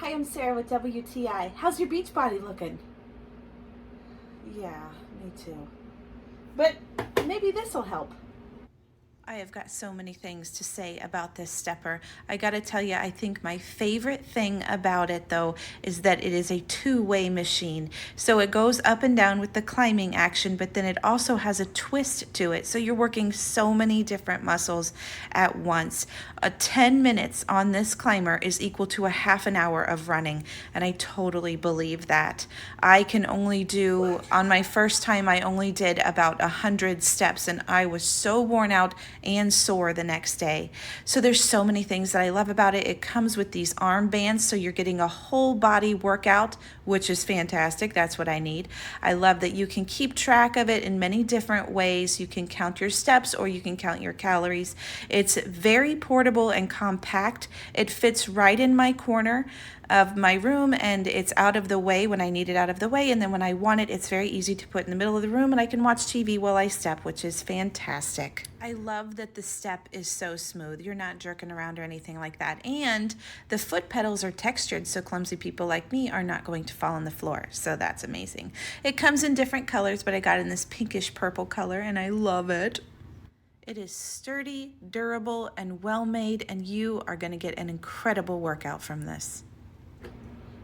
Hi, I'm Sarah with WTI. How's your beach body looking? Yeah, me too. But maybe this will help. I have got so many things to say about this stepper. I gotta tell you, I think my favorite thing about it though is that it is a two-way machine. So it goes up and down with the climbing action, but then it also has a twist to it. So you're working so many different muscles at once. 10 minutes on this climber is equal to a half an hour of running, and I totally believe that. I can only do, on my first time, I only did about 100 steps, and I was so worn out and sore the next day. So there's so many things that I love about it. It comes with these arm bands, so you're getting a whole body workout, which is fantastic. That's what I need. I love that you can keep track of it in many different ways. You can count your steps or you can count your calories. It's very portable and compact. It fits right in my corner of my room, and it's out of the way when I need it out of the way, and then when I want it, it's very easy to put in the middle of the room, and I can watch TV while I step, which is fantastic. I love that the step is so smooth. You're not jerking around or anything like that, and the foot pedals are textured, so clumsy people like me are not going to fall on the floor, so that's amazing. It comes in different colors, but I got in this pinkish purple color, and I love it. It is sturdy, durable, and well made, and you are going to get an incredible workout from this.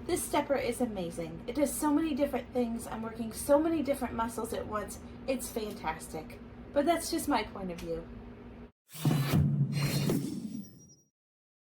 This stepper is amazing. It does so many different things. I'm working so many different muscles at once. It's fantastic. But that's just my point of view.